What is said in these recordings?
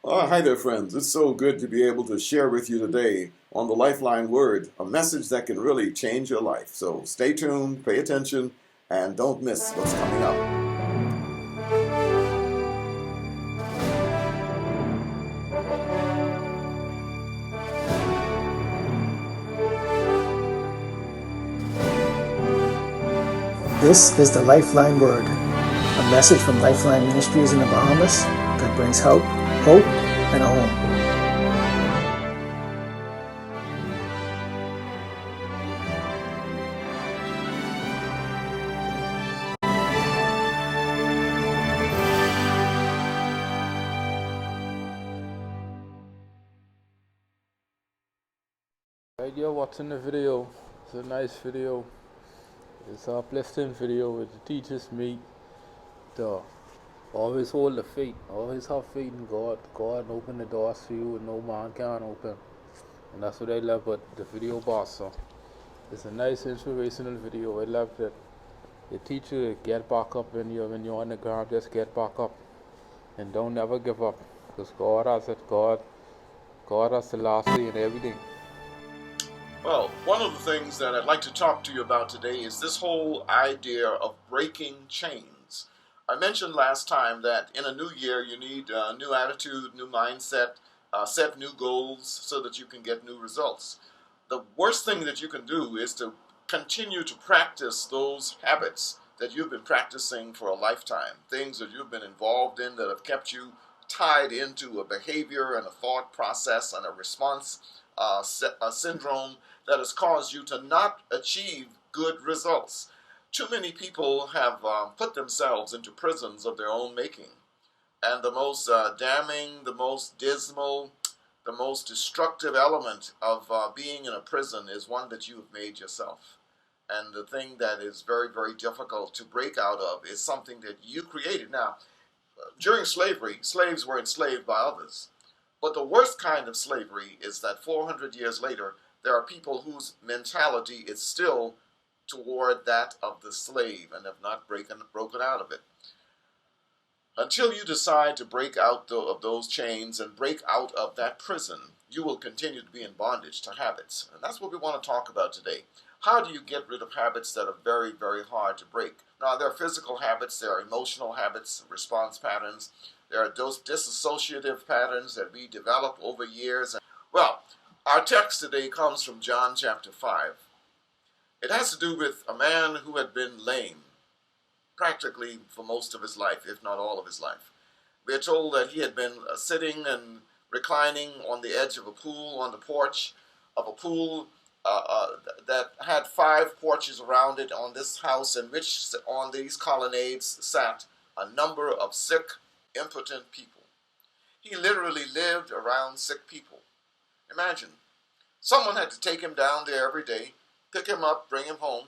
Hi there, friends. It's so good to be able to share with you today on the Lifeline Word, a message that can really change your life. So stay tuned, pay attention, and don't miss what's coming up. This is the Lifeline Word, a message from Lifeline Ministries in the Bahamas that brings help, hope, and a home. Right, you're watching the video. It's a nice video. It's an uplifting video. It teaches me to always hold the faith. Always have faith in God. God open the doors for you and no man can open. And that's what I love about the video boss. So it's a nice inspirational video. I love that it teaches you to get back up when you're on the ground. Just get back up and don't ever give up. Because God has it. God has the last say in everything. Well, one of the things that I'd like to talk to you about today is this whole idea of breaking chains. I mentioned last time that in a new year you need a new attitude, new mindset, set new goals so that you can get new results. The worst thing that you can do is to continue to practice those habits that you've been practicing for a lifetime, things that you've been involved in that have kept you tied into a behavior and a thought process and a response a syndrome that has caused you to not achieve good results. Too many people have put themselves into prisons of their own making. And the most damning, the most dismal, the most destructive element of being in a prison is one that you have made yourself. And the thing that is very, very difficult to break out of is something that you created. Now, during slavery, slaves were enslaved by others. But the worst kind of slavery is that 400 years later, there are people whose mentality is still toward that of the slave and have not broken out of it. Until you decide to break out of those chains and break out of that prison, you will continue to be in bondage to habits. And that's what we want to talk about today. How do you get rid of habits that are very, very hard to break? Now, there are physical habits, there are emotional habits, response patterns, there are those disassociative patterns that we develop over years. Well, our text today comes from John chapter 5. It has to do with a man who had been lame practically for most of his life, if not all of his life. We are told that he had been sitting and reclining on the edge of a pool, on the porch of a pool that had 5 porches around it on this house, in which on these colonnades sat a number of sick, impotent people. He literally lived around sick people. Imagine, someone had to take him down there every day, pick him up, bring him home.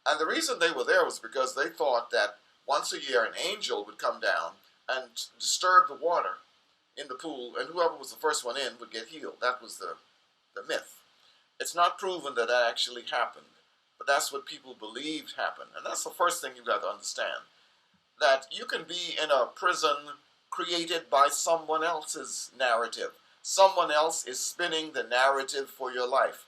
And the reason they were there was because they thought that once a year an angel would come down and disturb the water in the pool, and whoever was the first one in would get healed. That was the myth. It's not proven that that actually happened, but that's what people believed happened. And that's the first thing you've got to understand, that you can be in a prison created by someone else's narrative. Someone else is spinning the narrative for your life.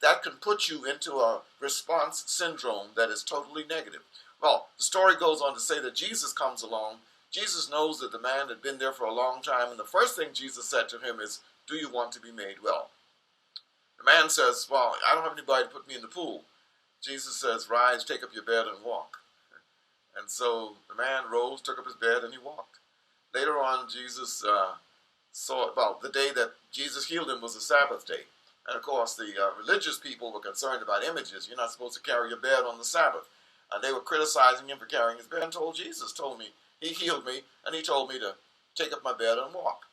That can put you into a response syndrome that is totally negative. Well, the story goes on to say that Jesus comes along. Jesus knows that the man had been there for a long time, and the first thing Jesus said to him is, "Do you want to be made well?" The man says, "Well, I don't have anybody to put me in the pool." Jesus says, "Rise, take up your bed and walk." And so the man rose, took up his bed, and he walked. Later on, Jesus saw, well, the day that Jesus healed him was a Sabbath day. And of course, the religious people were concerned about images. You're not supposed to carry your bed on the Sabbath. And they were criticizing him for carrying his bed, and Jesus told me, he healed me, and he told me to take up my bed and walk.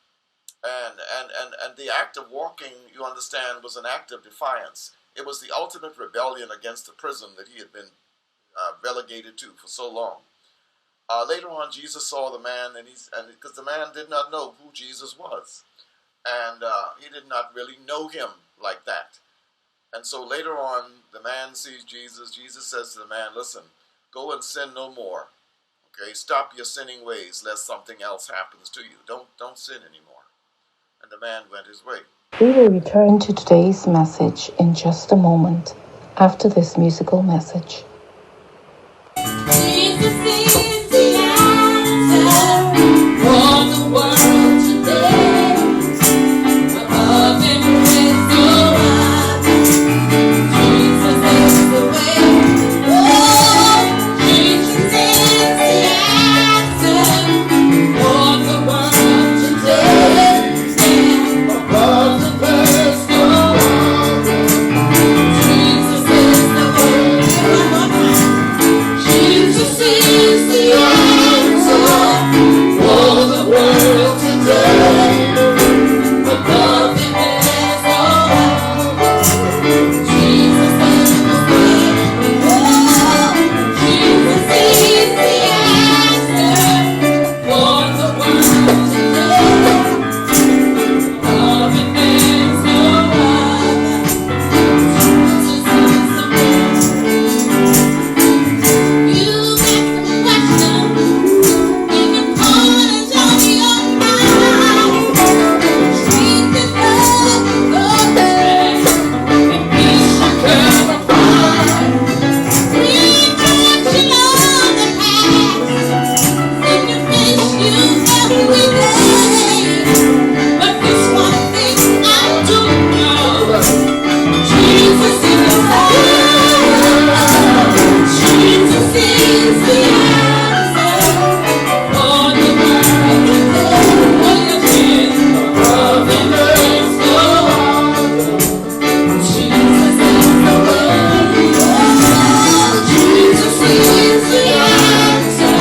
And the act of walking, you understand, was an act of defiance. It was the ultimate rebellion against the prison that he had been relegated to for so long. Later on, Jesus saw the man, and because the man did not know who Jesus was, and he did not really know him like that. And so later on, the man sees Jesus. Jesus says to the man, "Listen, go and sin no more. Okay, stop your sinning ways, lest something else happens to you. Don't sin anymore." And the man went his way. We will return to today's message in just a moment after this musical message. Jesus is the answer for the world today. Above him is no other. Jesus is the way. Oh, Jesus is the answer for the world today. Above him is no other. Jesus is the way. One more time. Jesus is the answer for the world today. Above him is no other. Jesus is the way. Oh, Jesus is the answer for the world today. Above him is no other. Jesus is the way. You got some questions, you can call and tell me your mind. Treat this love with love and peace you can find. Reflection on the past, in the face you every day. But this one thing I do know, Jesus is the answer. Jesus is the answer for the world today. Oh, yes, he is. Above him is no other. Jesus is the way. Oh, Jesus is the answer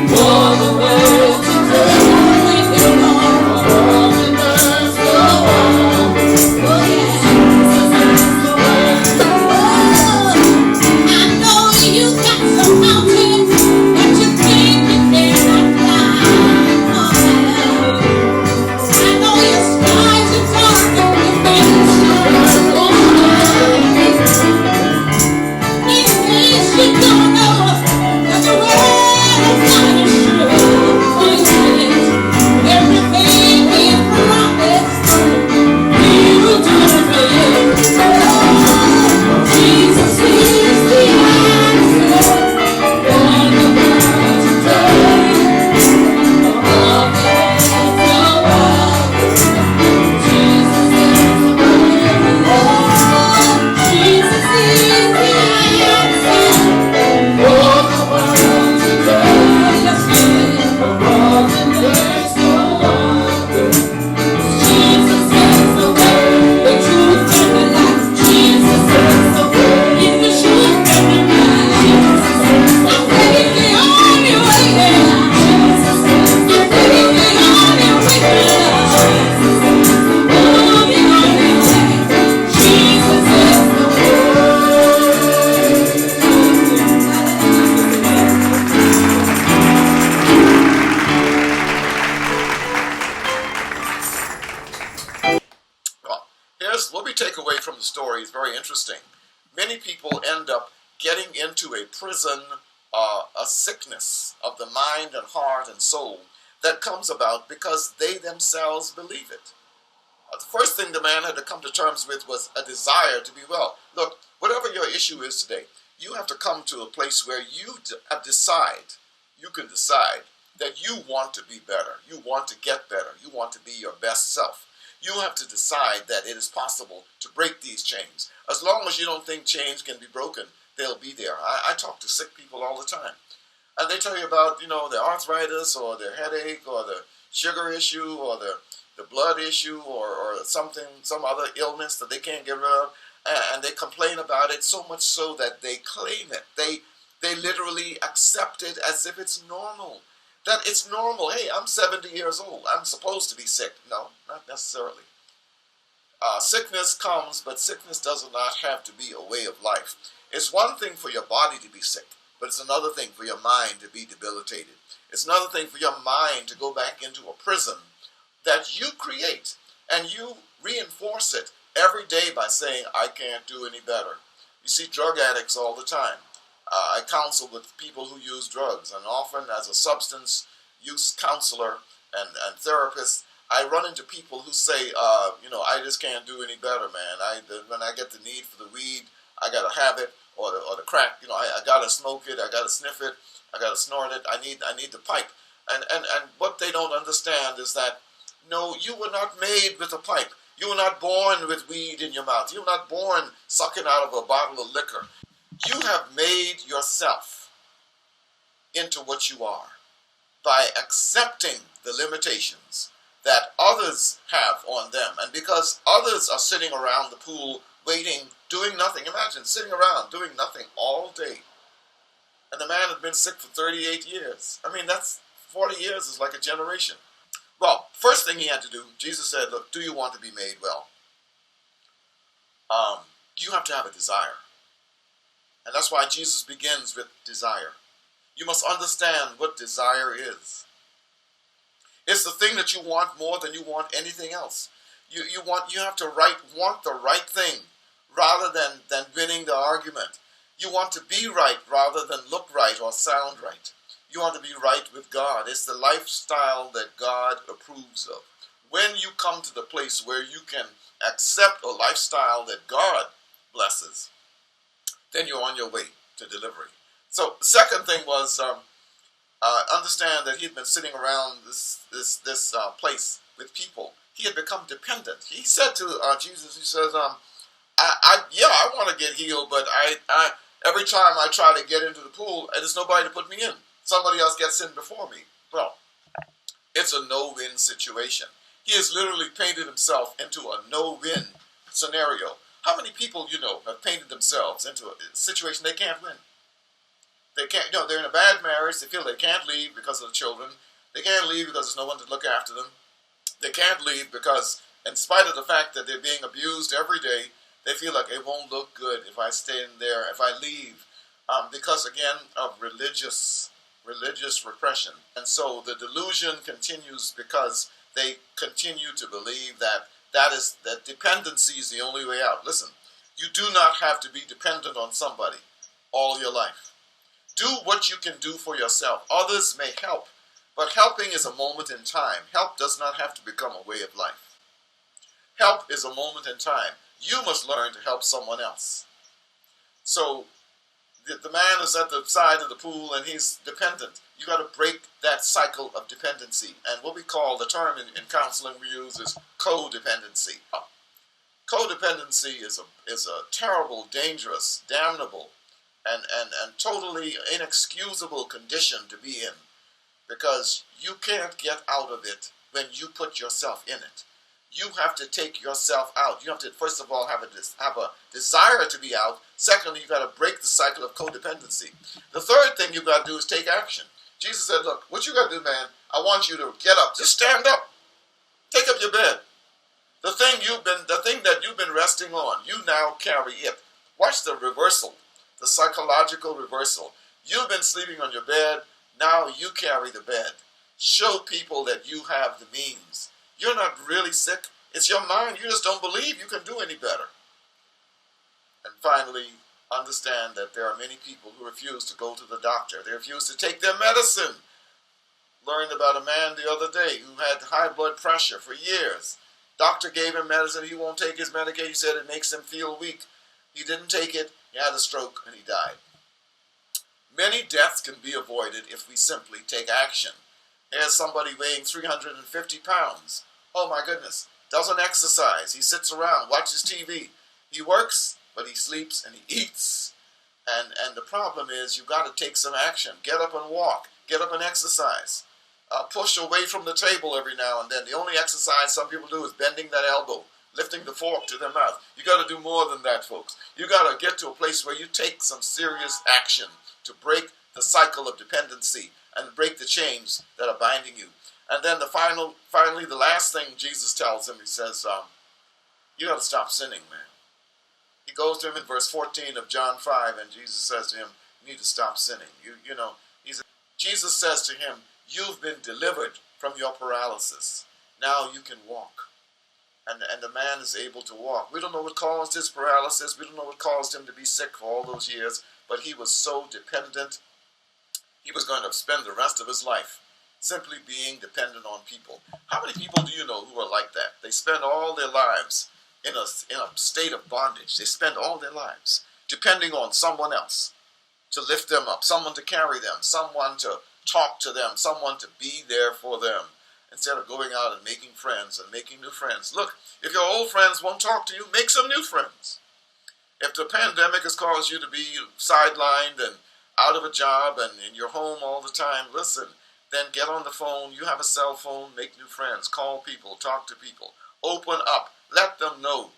for the world today. Thank you, Lord. Above him is no other. Oh, yeah. Jesus is the way. Oh, I know you got some mountains that you think you cannot climb. Oh, I know your skies are dark and your things are in case you don't know that the world is not assured. Everything he promised, he will do for you. Oh, Jesus is the answer for the world today. Above him is no other. Jesus is the way. Oh, Jesus is the answer for the world today. Yes, he is. Above him is no other. Jesus is the way, the truth, and the life. Jesus is the way, he's the truth and the life. Jesus is the way. I said he's the only way. Jesus is the way. I said he's the only way. Jesus is the way. Oh, the only way. Jesus is the Well, here's what we take away from the story is very interesting. Many people end up getting into a prison, a sickness of the mind and heart and soul that comes about because they themselves believe it. The first thing the man had to come to terms with was a desire to be well. Look, whatever your issue is today, you have to come to a place where you you can decide that you want to be better. You want to get better. You want to be your best self. You have to decide that it is possible to break these chains. As long as you don't think chains can be broken, they'll be there. I talk to sick people all the time. And they tell you about, their arthritis or their headache or the sugar issue or the blood issue or some other illness that they can't get rid of. And they complain about it so much so that they claim it. They literally accept it as if it's normal. That it's normal. Hey, I'm 70 years old. I'm supposed to be sick. No, not necessarily. Sickness comes, but sickness does not have to be a way of life. It's one thing for your body to be sick, but it's another thing for your mind to be debilitated. It's another thing for your mind to go back into a prison that you create, and you reinforce it every day by saying, I can't do any better. You see drug addicts all the time. I counsel with people who use drugs, and often as a substance use counselor and therapist, I run into people who say, I just can't do any better, man. When I get the need for the weed, I gotta have it, or the crack. I gotta smoke it, I gotta sniff it, I gotta snort it. I need the pipe. And what they don't understand is that no, you were not made with a pipe. You were not born with weed in your mouth. You were not born sucking out of a bottle of liquor. You have made yourself into what you are by accepting the limitations that others have on them. And because others are sitting around the pool waiting, doing nothing. Imagine sitting around doing nothing all day. And the man had been sick for 38 years. I mean, that's 40 years is like a generation. Well, first thing he had to do, Jesus said, look, do you want to be made well? You have to have a desire. And that's why Jesus begins with desire. You must understand what desire is. It's the thing that you want more than you want anything else. You have to want the right thing rather than winning the argument. You want to be right rather than look right or sound right. You want to be right with God. It's the lifestyle that God approves of. When you come to the place where you can accept a lifestyle that God blesses, then you're on your way to delivery. So the second thing was understand that he'd been sitting around this place with people. He had become dependent. He said to Jesus, he says, I want to get healed, but I every time I try to get into the pool, there's nobody to put me in. Somebody else gets in before me. Well, it's a no-win situation. He has literally painted himself into a no-win scenario. How many people have painted themselves into a situation they can't win? They can't. They're in a bad marriage. They feel they can't leave because of the children. They can't leave because there's no one to look after them. They can't leave because, in spite of the fact that they're being abused every day, they feel like it won't look good if I stay in there, if I leave, because again of religious repression. And so the delusion continues because they continue to believe that dependency is the only way out. Listen, you do not have to be dependent on somebody all your life. Do what you can do for yourself. Others may help, but helping is a moment in time. Help does not have to become a way of life. Help is a moment in time. You must learn to help someone else. So the man is at the side of the pool and he's dependent. You got to break that cycle of dependency. And what we call, the term in counseling we use is codependency. Codependency is a terrible, dangerous, damnable, and totally inexcusable condition to be in, because you can't get out of it when you put yourself in it. You have to take yourself out. You have to, first of all, have a desire to be out. Secondly, you've got to break the cycle of codependency. The third thing you've got to do is take action. Jesus said, look, what you got to do, man, I want you to get up. Just stand up. Take up your bed. The thing that you've been resting on, you now carry it. Watch the reversal, the psychological reversal. You've been sleeping on your bed. Now you carry the bed. Show people that you have the means. You're not really sick. It's your mind. You just don't believe you can do any better. And finally, understand that there are many people who refuse to go to the doctor. They refuse to take their medicine. Learned about a man the other day who had high blood pressure for years. Doctor gave him medicine. He won't take his medication. He said it makes him feel weak. He didn't take it. He had a stroke and he died. Many deaths can be avoided if we simply take action. Here's somebody weighing 350 pounds. Oh my goodness. Doesn't exercise. He sits around, watches TV. He works, but he sleeps and he eats. And the problem is you've got to take some action. Get up and walk. Get up and exercise. Push away from the table every now and then. The only exercise some people do is bending that elbow, lifting the fork to their mouth. You got to do more than that, folks. You got to get to a place where you take some serious action to break the cycle of dependency and break the chains that are binding you. And then finally, the last thing Jesus tells him, he says, you got to stop sinning, man. He goes to him in verse 14 of John 5, and Jesus says to him, you need to stop sinning. Jesus says to him, you've been delivered from your paralysis. Now you can walk. And the man is able to walk. We don't know what caused his paralysis. We don't know what caused him to be sick for all those years. But he was so dependent, he was going to spend the rest of his life simply being dependent on people. How many people do you know who are like that? They spend all their lives in a state of bondage. They spend all their lives depending on someone else to lift them up, someone to carry them, someone to talk to them, someone to be there for them, instead of going out and making friends and making new friends. Look, if your old friends won't talk to you, make some new friends. If the pandemic has caused you to be sidelined and out of a job and in your home all the time, listen, then get on the phone. You have a cell phone, make new friends, call people, talk to people, open up, let them know,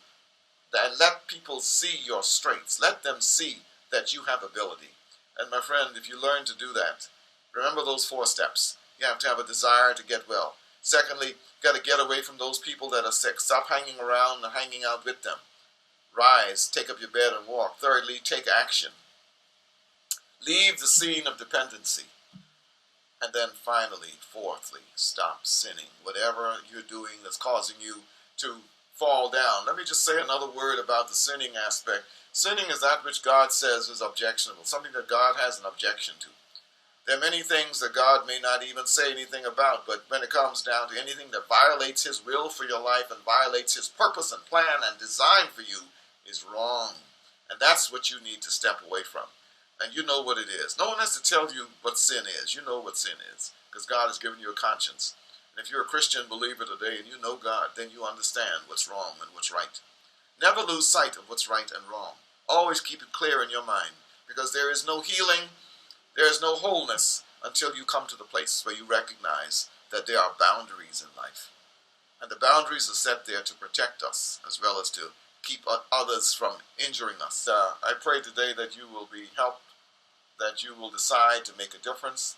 and let people see your strengths. Let them see that you have ability. And my friend, if you learn to do that, remember those 4 steps. You have to have a desire to get well. Secondly, you got to get away from those people that are sick. Stop hanging around and hanging out with them. Rise, take up your bed and walk. Thirdly, take action. Leave the scene of dependency. And then finally, fourthly, stop sinning. Whatever you're doing that's causing you to fall down. Let me just say another word about the sinning aspect. Sinning is that which God says is objectionable, something that God has an objection to. There are many things that God may not even say anything about, but when it comes down to anything that violates His will for your life and violates His purpose and plan and design for you is wrong. And that's what you need to step away from. And you know what it is. No one has to tell you what sin is. You know what sin is, because God has given you a conscience. And if you're a Christian believer today and you know God, then you understand what's wrong and what's right. Never lose sight of what's right and wrong. Always keep it clear in your mind, because there is no healing, there is no wholeness until you come to the place where you recognize that there are boundaries in life. And the boundaries are set there to protect us as well as to keep others from injuring us. I pray today that you will be helped, that you will decide to make a difference,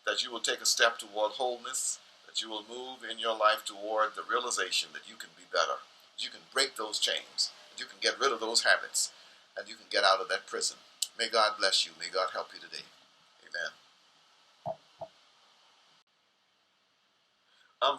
that you will take a step toward wholeness, that you will move in your life toward the realization that you can be better, that you can break those chains, that you can get rid of those habits, and you can get out of that prison. May God bless you. May God help you today. Amen.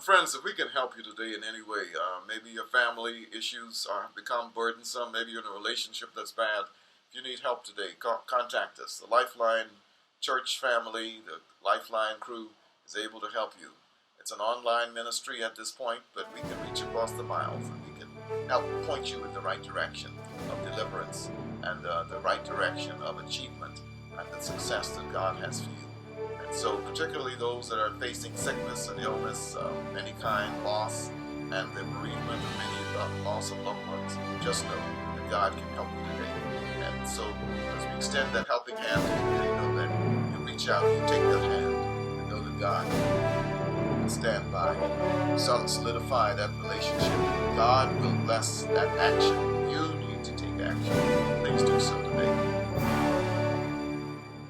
Friends, if we can help you today in any way, maybe your family issues have become burdensome, maybe you're in a relationship that's bad. If you need help today, contact us. The Lifeline Church family, the Lifeline crew is able to help you. It's an online ministry at this point, but we can reach across the miles and we can help point you in the right direction of deliverance and the right direction of achievement and the success that God has for you. And so particularly those that are facing sickness and illness of any kind, loss, and the bereavement of many loss of loved ones, just know that God can help you today. And so as we extend that helping hand to you today, know that you reach out, you take that hand, and know that God will stand by and solidify that relationship. God will bless that action. You need to take action. Please do so today.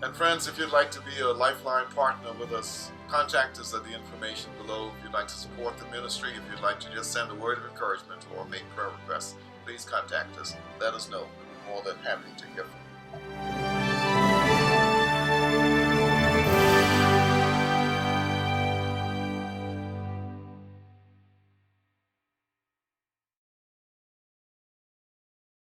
And friends, if you'd like to be a Lifeline partner with us, contact us at the information below. If you'd like to support the ministry, if you'd like to just send a word of encouragement or make prayer requests, please contact us. Let us know. We'll be more than happy to hear from you.